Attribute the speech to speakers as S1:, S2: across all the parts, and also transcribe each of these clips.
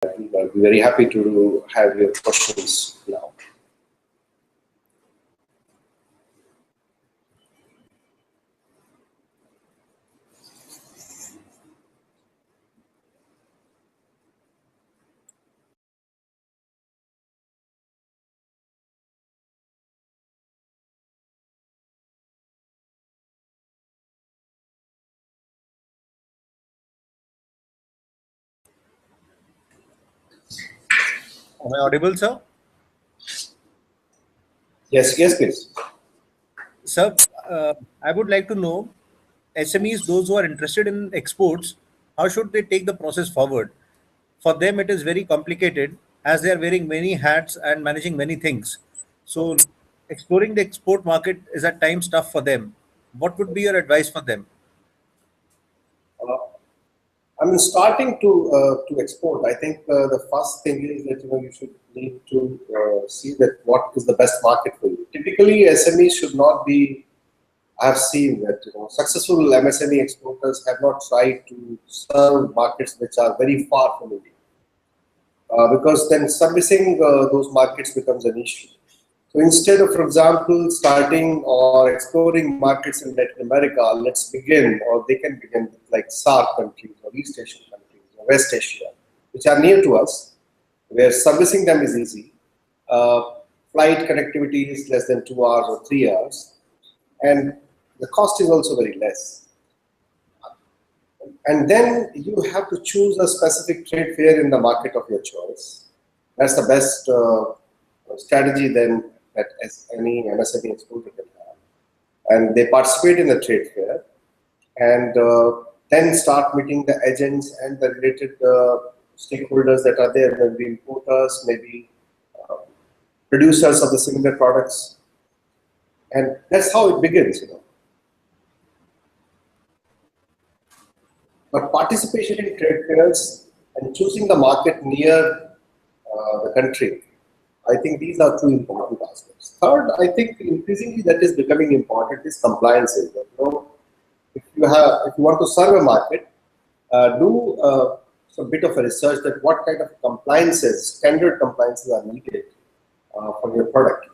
S1: I'll be very happy to have your questions now.
S2: Am I audible, sir?
S1: Yes, please.
S2: Sir, I would like to know SMEs, those who are interested in exports, how should they take the process forward? For them, it is very complicated as they are wearing many hats and managing many things. So, exploring the export market is at times tough for them. What would be your advice for them?
S1: Uh, I mean, starting to export, I think the first thing is that you should need to see that what is the best market for you. Typically, SMEs should not be. I've seen that successful MSME exporters have not tried to serve markets which are very far from India, because then servicing those markets becomes an issue. So instead of, for example, starting or exploring markets in Latin America, let's begin, or they can begin with like SAARC countries or East Asian countries or West Asia, which are near to us, where servicing them is easy. Flight connectivity is less than 2 hours or 3 hours, and the cost is also very less. And then you have to choose a specific trade fair in the market of your choice. That's the best strategy then that any MSME exporter can have. And they participate in the trade fair and then start meeting the agents and the related stakeholders that are there, maybe importers, maybe producers of the similar products. And that's how it begins, But participation in trade fairs and choosing the market near the country, I think these are two important aspects. Third, I think increasingly that is becoming important is compliances. If you want to serve a market, do some bit of a research that what kind of compliances, standard compliances are needed for your product.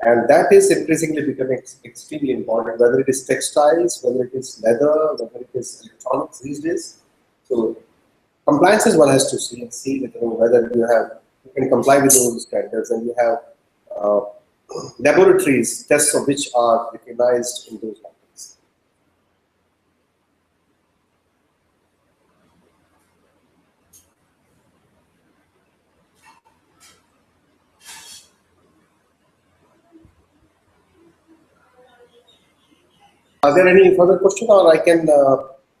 S1: And that is increasingly becoming extremely important, whether it is textiles, whether it is leather, whether it is electronics these days. So compliances one has to see that, whether you can comply with those standards, and you have laboratories, tests of which are recognized in those markets. Are there any further questions, or I can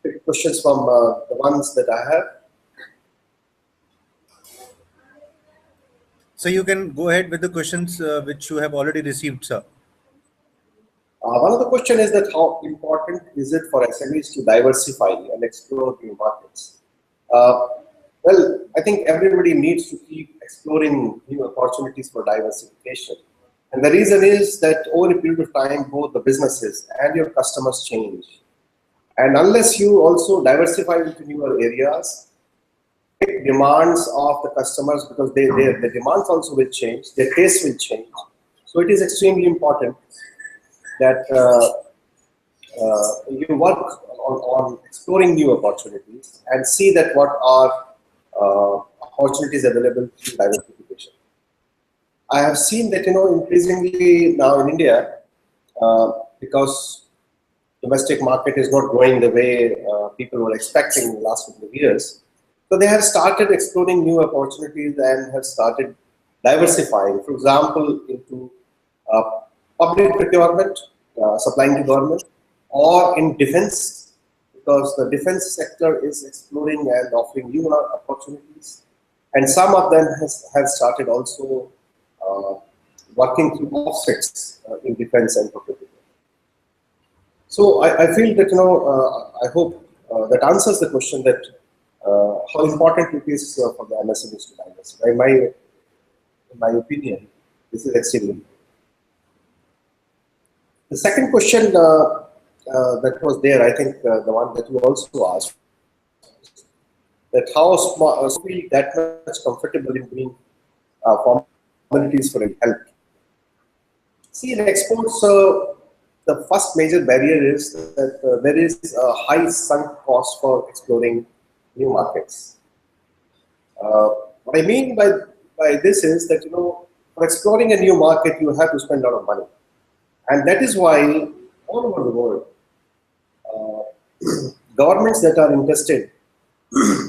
S1: pick questions from the ones that I have?
S2: So, you can go ahead with the questions which you have already received, sir.
S1: One of the questions is that how important is it for SMEs to diversify and explore new markets? Well, I think everybody needs to keep exploring new opportunities for diversification. And the reason is that over a period of time, both the businesses and your customers change. And unless you also diversify into newer areas, demands of the customers, because their demands also will change, their tastes will change. So it is extremely important that you work on exploring new opportunities and see that what are opportunities available through diversification. I have seen that increasingly now in India, because domestic market is not growing the way people were expecting in the last couple of years, so they have started exploring new opportunities and have started diversifying. For example, into public procurement, supplying to government, or in defense, because the defense sector is exploring and offering new opportunities. And some of them have started also working through offsets in defense and procurement. So I feel that, I hope that answers the question that how important it is for the MSMEs to diversify. In my opinion, this is extremely important. The second question that was there, I think the one that you also asked, that how feel that much comfortable in doing formalities for help. See, in exports, the first major barrier is that there is a high sunk cost for exploring new markets. What I mean by this is that, for exploring a new market, you have to spend a lot of money. And that is why all over the world, governments that are interested,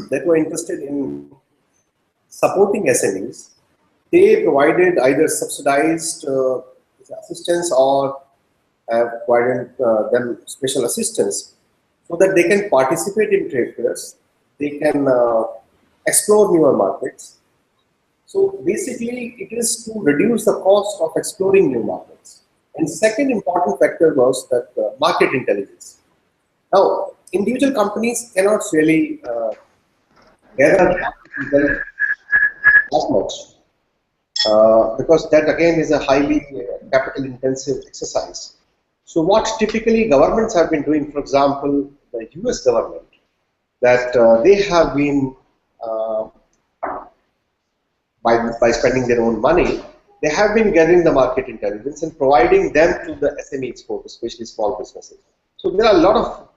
S1: that were interested in supporting SMEs, they provided either subsidized assistance or have provided them special assistance so that they can participate in trade fairs, they can explore newer markets. So basically, it is to reduce the cost of exploring new markets. And second important factor was that market intelligence. Now, individual companies cannot really gather market intelligence that much because that again is a highly capital intensive exercise. So what typically governments have been doing, for example, the US government, that they have been, by spending their own money, they have been gathering the market intelligence and providing them to the SME export, especially small businesses. So there are a lot of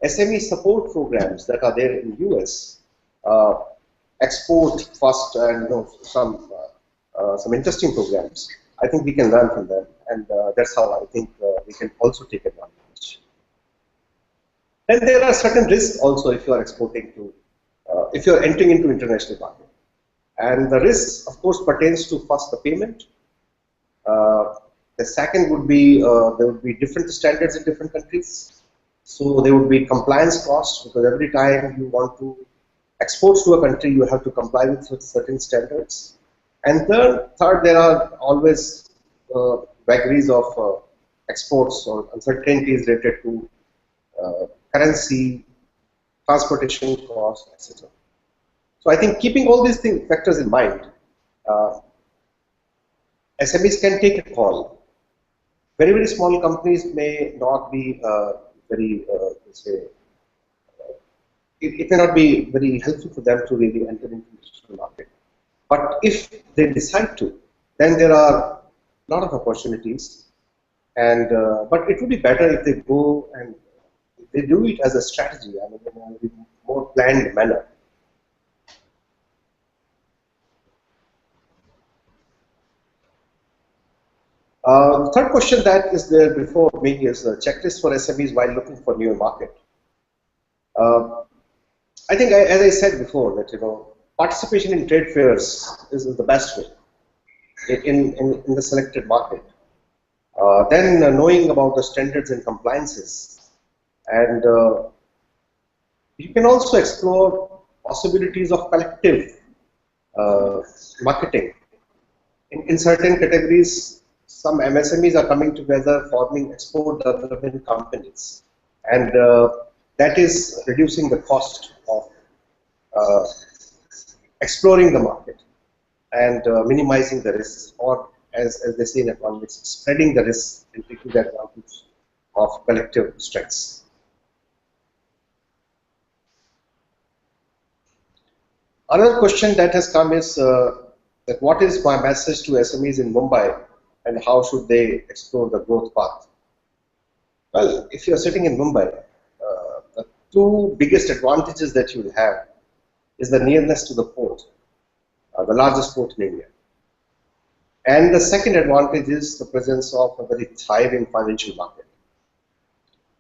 S1: SME support programs that are there in US, export first, and some interesting programs. I think we can learn from them, and that's how I think we can also take advantage. Then there are certain risks also if you are exporting to, if you are entering into international market. And the risks, of course, pertains to first the payment. The second would be there would be different standards in different countries. So there would be compliance costs because every time you want to export to a country, you have to comply with certain standards. And third, there are always vagaries of exports or uncertainties related to currency, transportation costs, etc. So I think keeping all these factors in mind, SMEs can take a call. Very, very small companies may not be very, it may not be very helpful for them to really enter into the digital market. But if they decide to, then there are a lot of opportunities. And but it would be better if they go and they do it as a strategy, I mean, in a more planned manner. Third question that is there before me is the checklist for SMEs while looking for new market. I think, as I said before, that participation in trade fairs is the best way in the selected market. Then knowing about the standards and compliances, and you can also explore possibilities of collective marketing. In certain categories, some MSMEs are coming together, forming export development companies, and that is reducing the cost of exploring the market and minimizing the risks, or as they say in economics, spreading the risks and taking the advantage of collective strengths. Another question that has come is that what is my message to SMEs in Mumbai and how should they explore the growth path? Well, if you're sitting in Mumbai, the two biggest advantages that you will have is the nearness to the port, the largest port in India. And the second advantage is the presence of a very thriving financial market.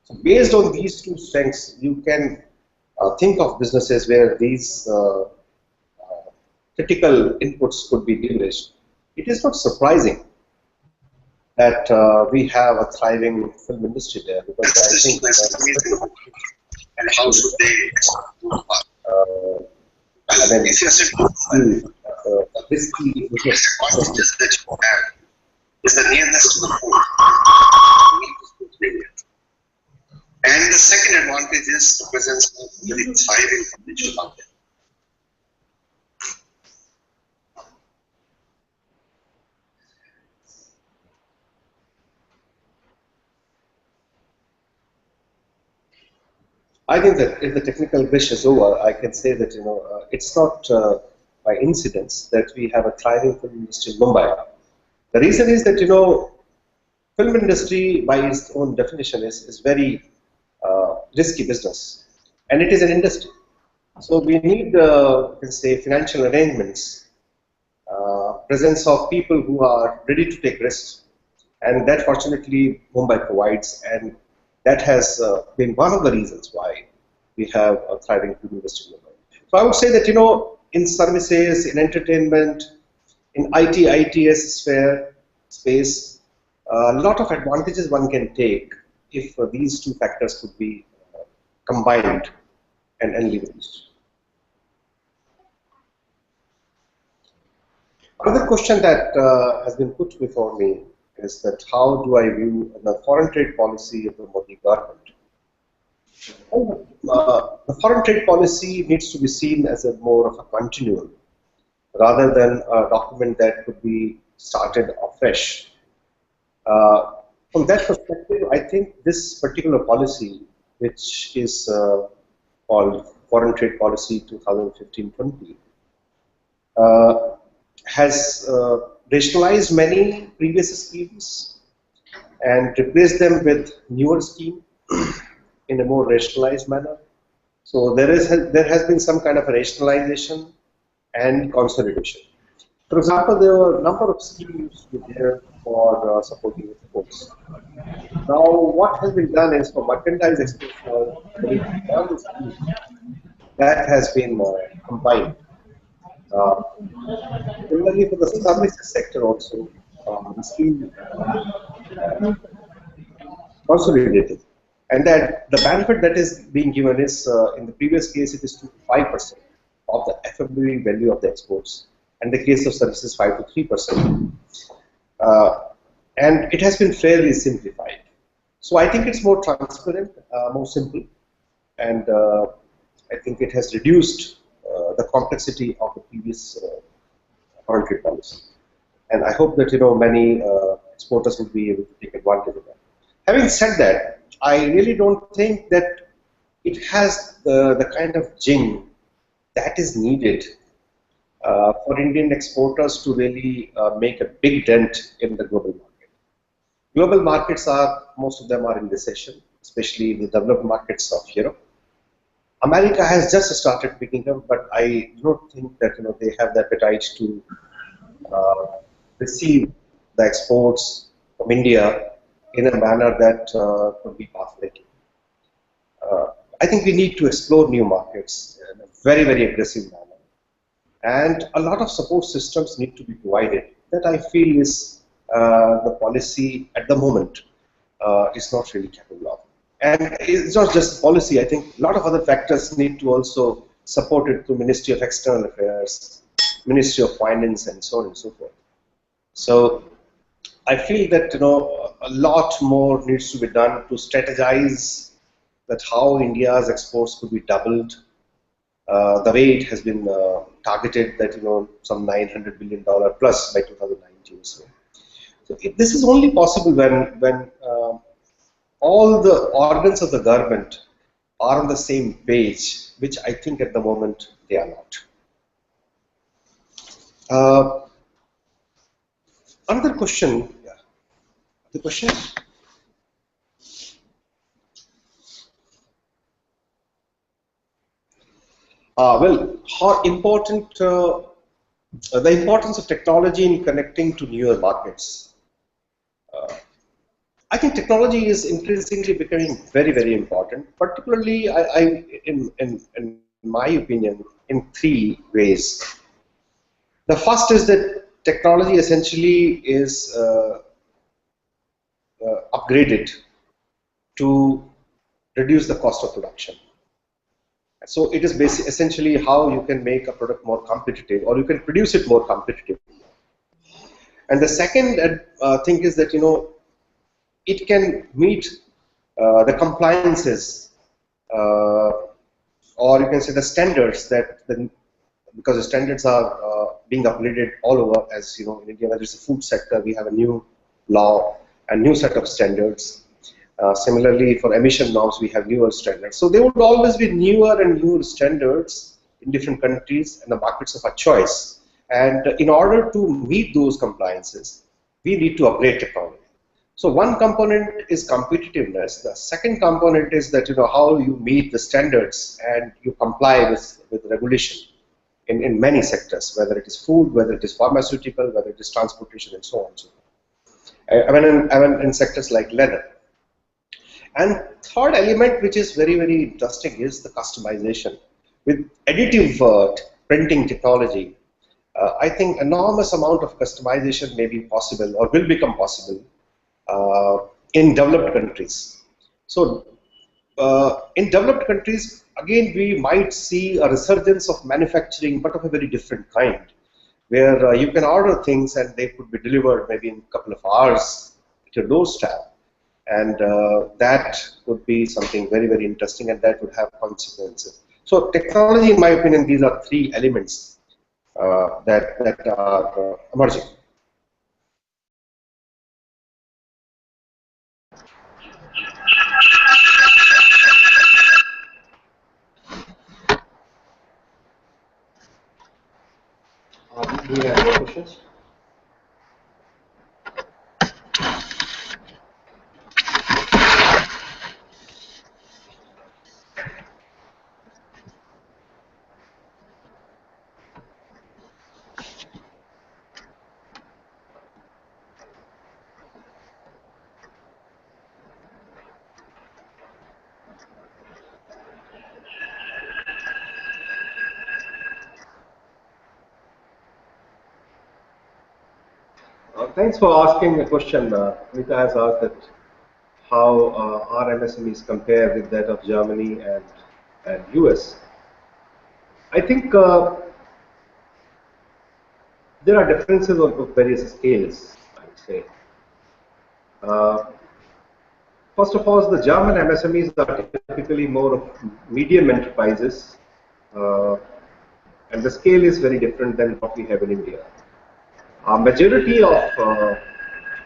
S1: So based on these two strengths, you can think of businesses where these critical inputs could be leveraged. It is not surprising that we have a thriving film industry there, because I think and how should they if you're sitting this key advantages that you have is the nearness to the port. And the second advantage is the presence of very thriving financial market. I think that if the technical glitch is over, I can say that it's not by incidence that we have a thriving film industry in Mumbai. The reason is that film industry by its own definition is very risky business, and it is an industry. So we need, you can say, financial arrangements, presence of people who are ready to take risks, and that fortunately Mumbai provides, and that has been one of the reasons why we have a thriving film industry in Mumbai. So I would say that in services, in entertainment, in IT, ITS sphere, space, a lot of advantages one can take if these two factors could be combined and leveraged. Another question that has been put before me is that how do I view the foreign trade policy of the Modi government? The foreign trade policy needs to be seen as a more of a continuum rather than a document that could be started afresh. From that perspective, I think this particular policy, which is called Foreign Trade Policy 2015-20, has rationalized many previous schemes and replaced them with newer schemes in a more rationalized manner. So there has been some kind of a rationalization and consolidation. For example, there were a number of schemes there for supporting exports. Now, what has been done is for mercantile exports, all the schemes that has been combined. Uh, Similarly, for the services sector also, the scheme consolidated. And that the benefit that is being given is, in the previous case, it is 2 to 5% of the FMB value of the exports. And the case of services, 5 to 3%. And it has been fairly simplified. So I think it's more transparent, more simple, and I think it has reduced the complexity of the previous foreign trade policy. And I hope that many exporters will be able to take advantage of that. Having said that, I really don't think that it has the kind of jing that is needed for Indian exporters to really make a big dent in the global market. Global markets most of them are in recession, especially the developed markets of Europe. America has just started picking up, but I don't think that they have the appetite to receive the exports from India in a manner that could be path-breaking. I think we need to explore new markets in a very, very aggressive manner. And a lot of support systems need to be provided that I feel is the policy at the moment is not really capable of. And it's not just policy, I think a lot of other factors need to also support it through Ministry of External Affairs, Ministry of Finance, and so on and so forth. So I feel that a lot more needs to be done to strategize that how India's exports could be doubled. The way it has been targeted that some $900 billion plus by 2019. So this is only possible when all the organs of the government are on the same page, which I think at the moment they are not. Another question. Yeah. The question. Well, how important the importance of technology in connecting to newer markets. I think technology is increasingly becoming very, very important, particularly in my opinion, in three ways. The first is that technology essentially is upgraded to reduce the cost of production. So it is essentially how you can make a product more competitive, or you can produce it more competitive. And the second thing is that it can meet the compliances, or you can say the standards because the standards are being upgraded all over. As in India, whether it's the food sector, we have a new law, a new set of standards. Similarly, for emission norms, we have newer standards. So there would always be newer and newer standards in different countries and the markets of our choice. And in order to meet those compliances, we need to upgrade technology. So one component is competitiveness. The second component is that how you meet the standards and you comply with regulation in many sectors, whether it is food, whether it is pharmaceutical, whether it is transportation, and so on. In sectors like leather. And third element, which is very, very interesting, is the customization. With additive printing technology, I think enormous amount of customization may be possible or will become possible in developed countries. So in developed countries, again, we might see a resurgence of manufacturing, but of a very different kind, where you can order things and they could be delivered maybe in a couple of hours at your doorstep. And that would be something very, very interesting, and that would have consequences. So technology, in my opinion, these are three elements that are emerging. Do you have more questions? Thanks for asking the question. Mita has asked that how our MSMEs compare with that of Germany and US. I think there are differences of various scales, I would say. First of all, the German MSMEs are typically more of medium enterprises, and the scale is very different than what we have in India. A majority of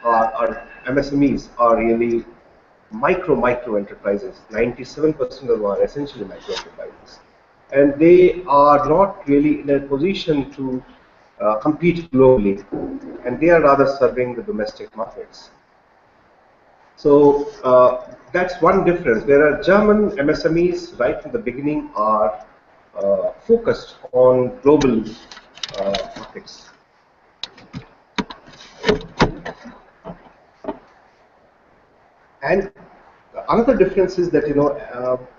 S1: our MSMEs are really micro enterprises. 97% of them are essentially micro enterprises, and they are not really in a position to compete globally, and they are rather serving the domestic markets. So that's one difference. Whereas German MSMEs, right from the beginning, are focused on global markets. And another difference is that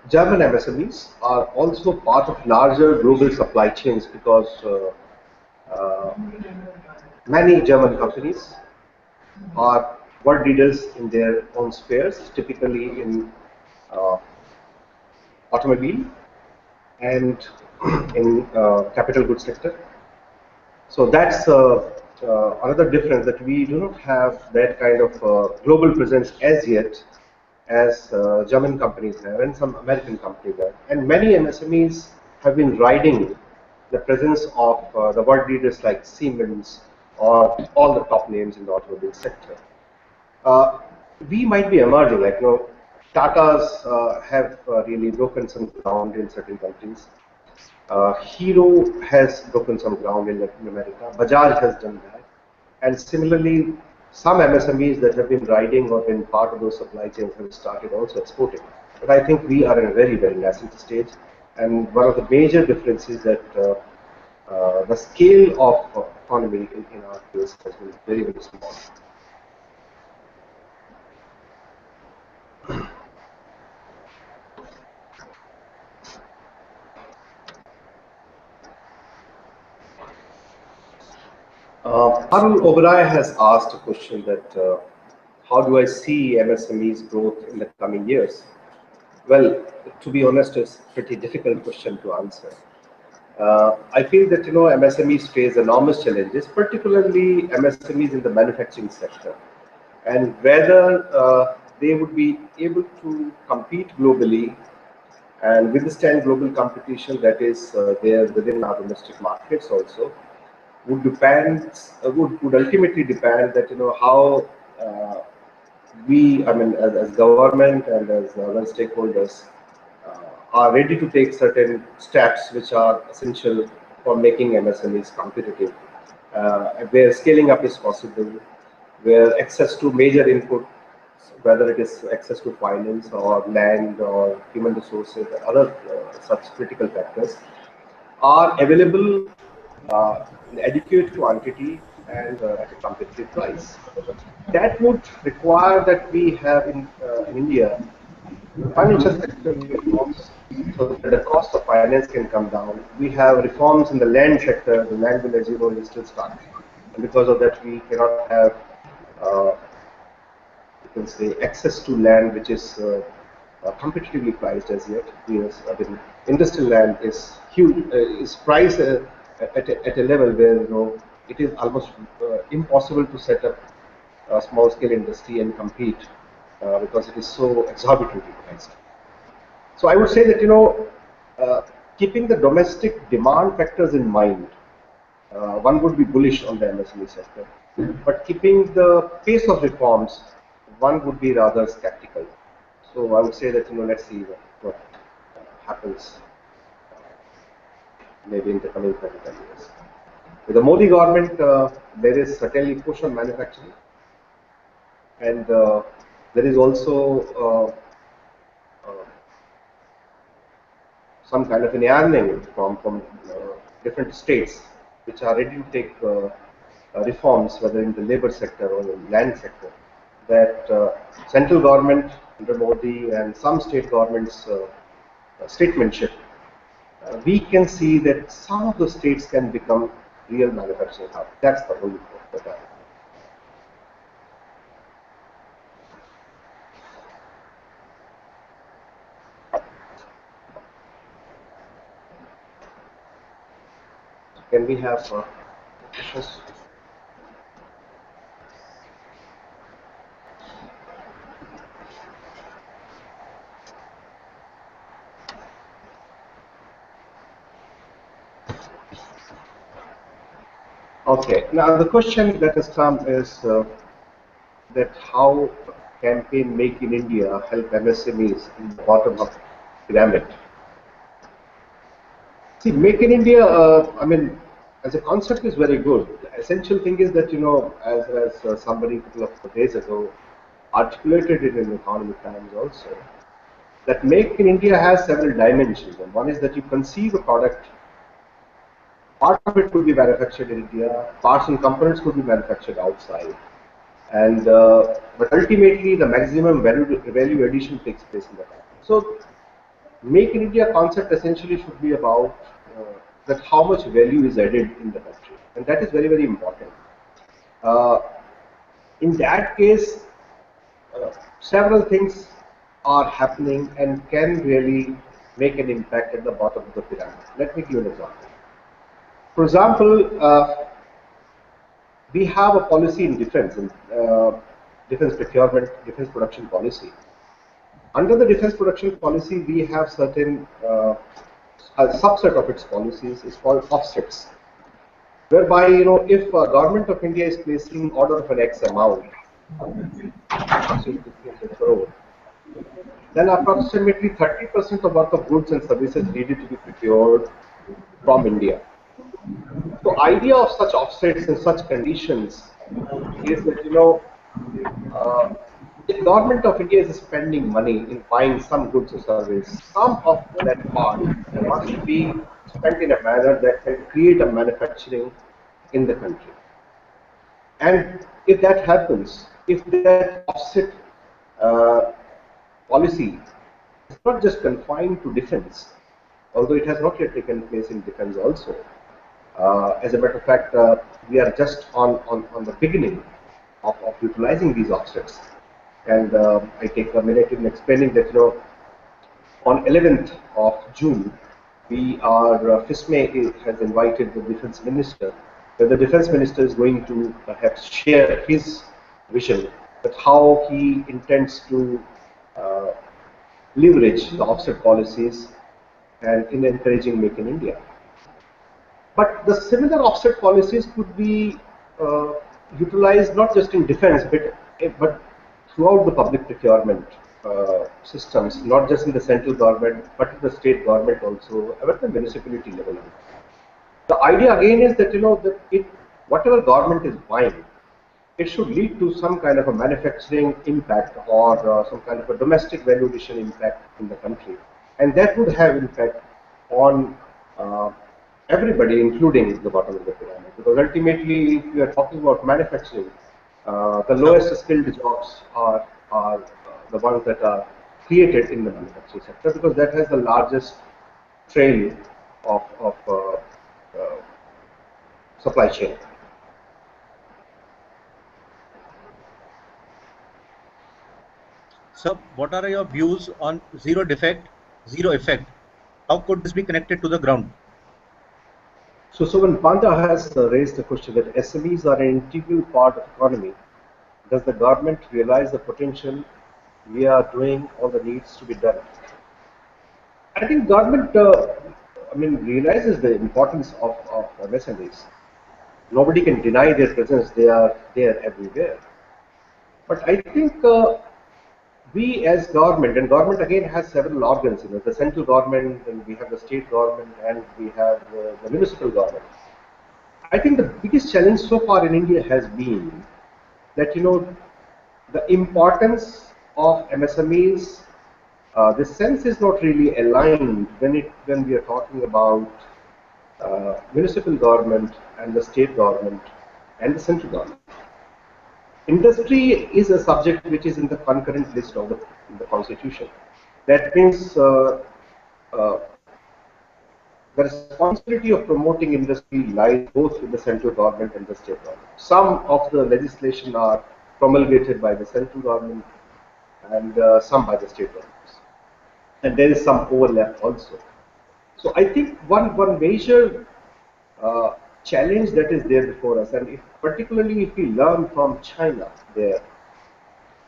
S1: German MSMEs are also part of larger global supply chains, because many German companies are world leaders in their own spheres, typically in automobile and in capital goods sector. So that's another difference, that we do not have that kind of global presence as yet as German companies have and some American companies have. And many MSMEs have been riding the presence of the world leaders like Siemens or all the top names in the automobile sector. We might be emerging, like Tata's have really broken some ground in certain countries. Hero has broken some ground in Latin America. Bajaj has done that. And similarly, some MSMEs that have been riding or been part of those supply chains have started also exporting. But I think we are in a very, very nascent stage. And one of the major differences is that the scale of economy in our case has been very, very small. Anil Oberoi has asked a question that how do I see MSMEs growth in the coming years? Well, to be honest, it's a pretty difficult question to answer. I feel that MSMEs face enormous challenges, particularly MSMEs in the manufacturing sector, and whether they would be able to compete globally and withstand global competition that is there within our domestic markets also would ultimately depend that how we, I mean, as government and as other stakeholders, are ready to take certain steps which are essential for making MSMEs competitive, where scaling up is possible, where access to major input, whether it is access to finance or land or human resources or other such critical factors, are available in adequate quantity and at a competitive price. That would require that we have in India financial sector reforms so that the cost of finance can come down. We have reforms in the land sector. The land bill, as you know, is still stuck. And because of that, we cannot have, uh, you can say, access to land which is competitively priced as yet. Yes, I mean, industrial land is huge, is priced at a level where it is almost impossible to set up a small-scale industry and compete because it is so exorbitantly priced. So I would say that uh, keeping the domestic demand factors in mind, one would be bullish on the MSME sector, but keeping the pace of reforms, one would be rather skeptical. So I would say that let's see what happens maybe in the coming 25 years. With the Modi government, there is certainly push on manufacturing, and there is also some kind of an yearning from different states which are ready to take reforms, whether in the labor sector or the land sector, that central government under Modi and some state governments' statesmanship, we can see that some of the states can become real manufacturing hub. That's the whole of that. Can we have questions? Okay. Now the question that has come is that how campaign Make in India help MSMEs in the bottom of pyramid. See, Make in India, I mean, as a concept is very good. The essential thing is that, as somebody a couple of days ago articulated it in Economic Times also, that Make in India has several dimensions. And one is that you conceive a product, part of it could be manufactured in India, parts and components could be manufactured outside. And but ultimately, the maximum value addition takes place in the country. So, Make in India concept essentially should be about that how much value is added in the country, and that is very, very important. Uh, in that case, several things are happening and can really make an impact at the bottom of the pyramid. Let me give you an example. For example, we have a policy in defense, defense procurement, defense production policy. Under the defense production policy, we have certain a subset of its policies is called offsets, whereby if government of India is placing order of an X amount, then approximately 30% of worth of goods and services needed to be procured from India. So, idea of such offsets in such conditions is that if government of India is spending money in buying some goods or service, some of that part must be spent in a manner that can create a manufacturing in the country. And if that happens, if that offset uh, policy is not just confined to defense, although it has not yet taken place in defense also. As a matter of fact, we are just on the beginning of utilizing these offsets. And I take a minute in explaining that on 11th of June, we are FISME has invited the defense minister. Where the defense minister is going to perhaps share his vision that how he intends to uh, leverage the offset policies and in encouraging Make in India. But the similar offset policies could be utilized not just in defense, but throughout the public procurement systems, not just in the central government, but in the state government also, at the municipality level. The idea again is that that whatever government is buying, it should lead to some kind of a manufacturing impact or some kind of a domestic value addition impact in the country, and that would have impact on everybody, including the bottom of the pyramid. Because ultimately, if we are talking about manufacturing, the
S2: Sir,
S1: lowest skilled jobs are the ones that are created in the manufacturing sector, because that has the largest trail of supply chain.
S2: sir, what are your views on zero defect, zero effect? How could this be connected to the ground?
S1: So when Panda has raised the question that SMEs are an integral part of economy, does the government realize the potential we are doing all that needs to be done? I think government, realizes the importance of MSMEs. Nobody can deny their presence; they are there everywhere. But I think we as government, and government again has several organs, the central government, and we have the state government, and we have the municipal government. I think the biggest challenge so far in India has been that the importance of MSMEs, the sense is not really aligned when we are talking about municipal government and the state government and the central government. Industry is a subject which is in the concurrent list of the constitution. That means uh, the responsibility of promoting industry lies both with the central government and the state government. Some of the legislation are promulgated by the central government and some by the state governments. And there is some overlap also. So I think one major uh, challenge that is there before us, and particularly if we learn from China there,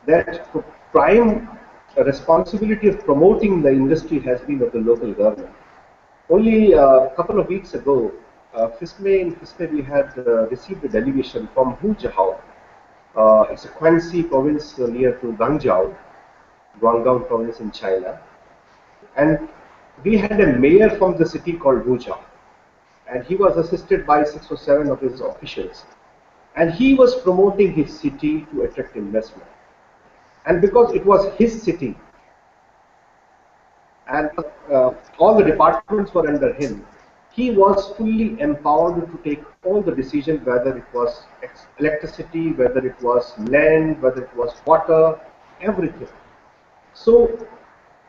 S1: that the prime responsibility of promoting the industry has been of the local government. Only a couple of weeks ago, in FISME we had received a delegation from Huzhou. It's a Guangxi province near to Guangdong province in China. And we had a mayor from the city called Huzhou. And he was assisted by 6 or 7 of his officials. And he was promoting his city to attract investment. And because it was his city, and all the departments were under him, he was fully empowered to take all the decisions, whether it was electricity, whether it was land, whether it was water, everything. So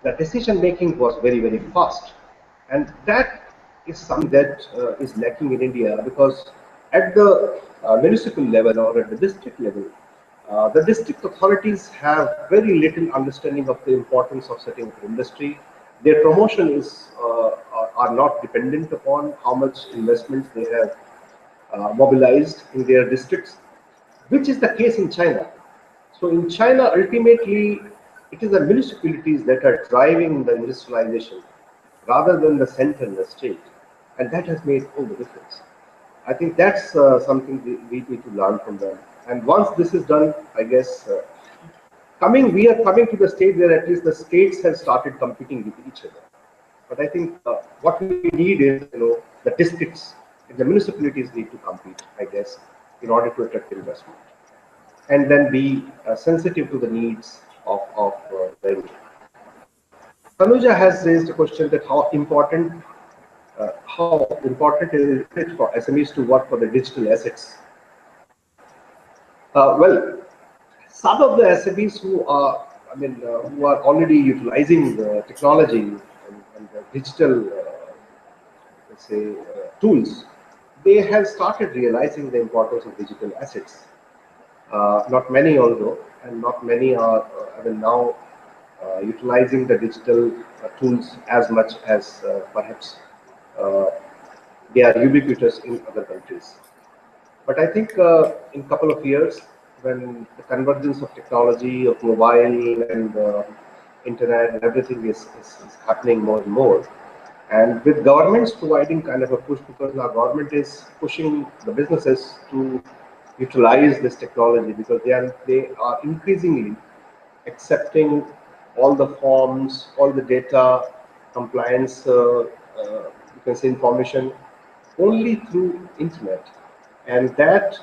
S1: the decision making was very, very fast. And that is something that is lacking in India, because at the municipal level or at the district level, the district authorities have very little understanding of the importance of setting up industry. Their promotion are not dependent upon how much investments they have mobilized in their districts, which is the case in China. So in China, ultimately, it is the municipalities that are driving the industrialization rather than the center and the state. And that has made all the difference. I think that's something we need to learn from them. And once this is done, I guess, we are coming to the stage where at least the states have started competing with each other. But I think what we need is, the districts and the municipalities need to compete, I guess, in order to attract investment, and then be sensitive to the needs of the industry. Tanuja has raised a question that how important is it for SMEs to work for the digital assets? Well, some of the SMEs who are already utilizing the technology and the digital, let's say, tools, they have started realizing the importance of digital assets. Not many, although, and not many are now utilizing the digital tools as much as perhaps uh, they are ubiquitous in other countries. But I think in a couple of years, when the convergence of technology, of mobile and internet and everything is happening more and more, and with governments providing kind of a push, because now government is pushing the businesses to utilize this technology, because they are increasingly
S3: accepting all the forms, all the data, compliance, you can say information only through internet, and that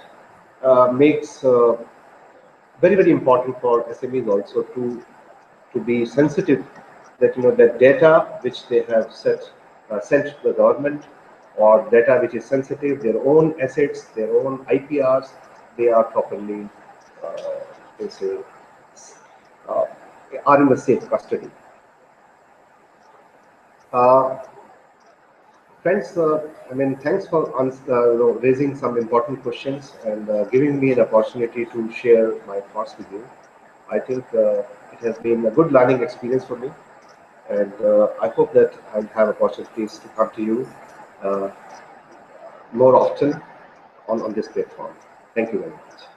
S3: makes very, very important for SMEs also to be sensitive that that data which they have sent to the government, or data which is sensitive, their own assets, their own IPRs, they are properly they say uh, are in the safe custody. Uh, Friends, thanks for raising some important questions and giving me an opportunity to share my thoughts with you. I think it has been a good learning experience for me, and I hope that I'll have opportunities to come to you uh, more often on this platform. Thank you very much.